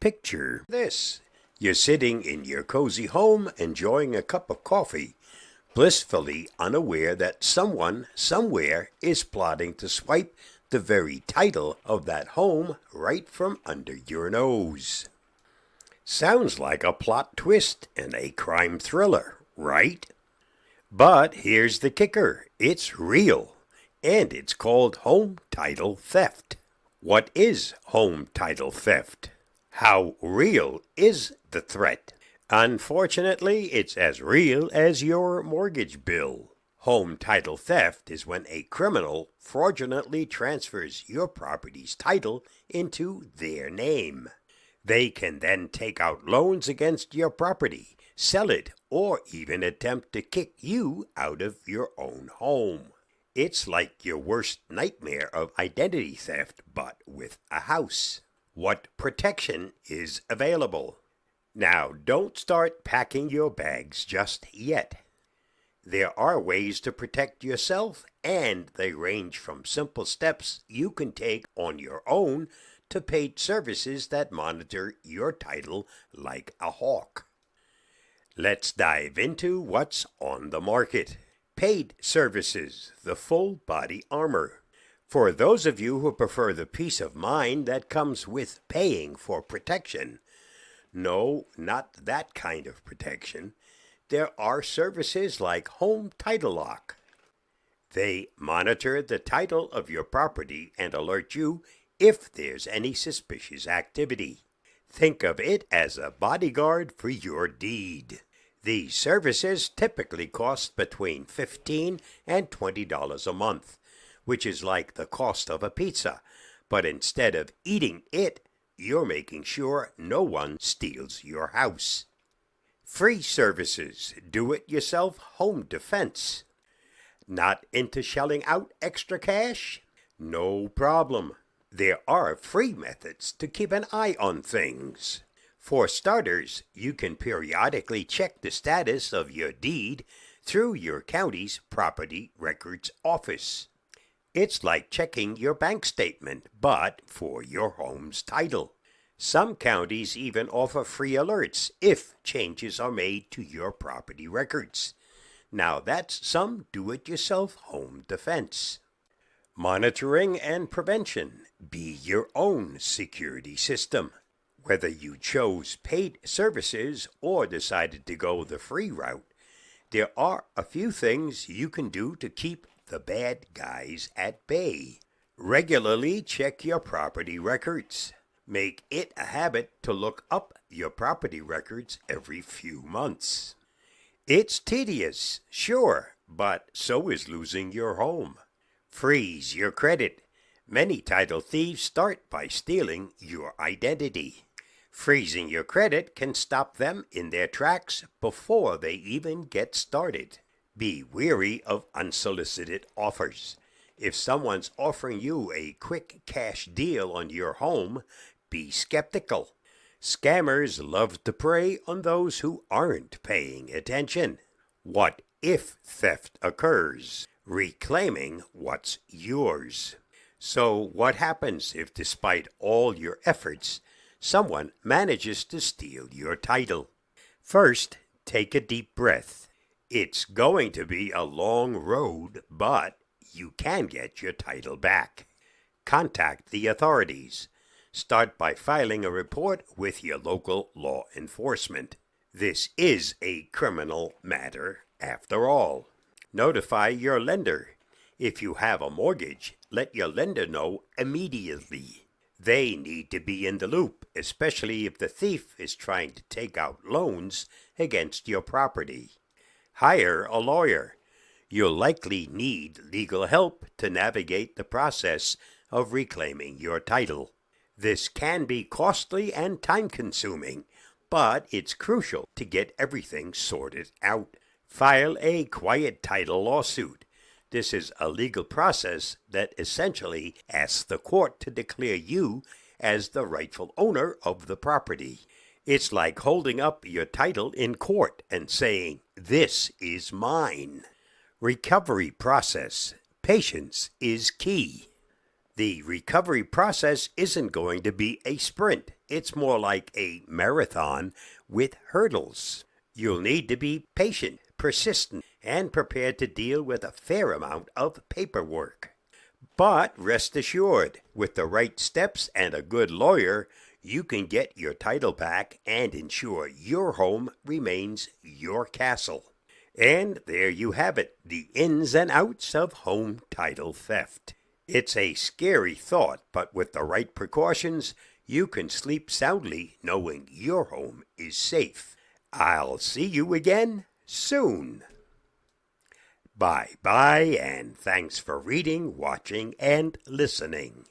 Picture this. You're sitting in your cozy home enjoying a cup of coffee, blissfully unaware that someone somewhere is plotting to swipe the very title of that home right from under your nose. Sounds like a plot twist in a crime thriller, right? But here's the kicker. It's real, and it's called home title theft. What is home title theft? How real is the threat? Unfortunately, it's as real as your mortgage bill. Home title theft is when a criminal fraudulently transfers your property's title into their name. They can then take out loans against your property, sell it, or even attempt to kick you out of your own home. It's like your worst nightmare of identity theft, but with a house. What protection is available? Now, don't start packing your bags just yet. There are ways to protect yourself, and they range from simple steps you can take on your own to paid services that monitor your title like a hawk. Let's dive into what's on the market. Paid services, the full body armor. For those of you who prefer the peace of mind that comes with paying for protection, no, not that kind of protection. There are services like Home Title Lock. They monitor the title of your property and alert you if there's any suspicious activity. Think of it as a bodyguard for your deed. These services typically cost between $15 and $20 a month, which is like the cost of a pizza, but instead of eating it, you're making sure no one steals your house. Free services, do-it-yourself home defense. Not into shelling out extra cash? No problem. There are free methods to keep an eye on things. For starters, you can periodically check the status of your deed through your county's property records office. It's like checking your bank statement, but for your home's title. Some counties even offer free alerts if changes are made to your property records. Now that's some do-it-yourself home defense. Monitoring and prevention. Be your own security system. Whether you chose paid services or decided to go the free route, there are a few things you can do to keep the bad guys at bay. Regularly check your property records. Make it a habit to look up your property records every few months. It's tedious, sure, but so is losing your home. Freeze your credit. Many title thieves start by stealing your identity. Freezing your credit can stop them in their tracks before they even get started. Be wary of unsolicited offers. If someone's offering you a quick cash deal on your home, be skeptical. Scammers love to prey on those who aren't paying attention. What if theft occurs? Reclaiming what's yours. So what happens if, despite all your efforts, someone manages to steal your title? First, take a deep breath. It's going to be a long road, but you can get your title back. Contact the authorities. Start by filing a report with your local law enforcement. This is a criminal matter, after all. Notify your lender. If you have a mortgage, let your lender know immediately. They need to be in the loop, especially if the thief is trying to take out loans against your property. Hire a lawyer. You'll likely need legal help to navigate the process of reclaiming your title. This can be costly and time-consuming, but it's crucial to get everything sorted out. File a quiet title lawsuit. This is a legal process that essentially asks the court to declare you as the rightful owner of the property. It's like holding up your title in court and saying, "This is mine." Recovery process. Patience is key. The recovery process isn't going to be a sprint. it's more like a marathon with hurdles. You'll need to be patient, persistent, and prepared to deal with a fair amount of paperwork. But rest assured, with the right steps and a good lawyer, you can get your title back and ensure your home remains your castle. And there you have it, the ins and outs of home title theft. It's a scary thought, but with the right precautions, you can sleep soundly knowing your home is safe. I'll see you again soon. Bye-bye, and thanks for reading, watching, and listening.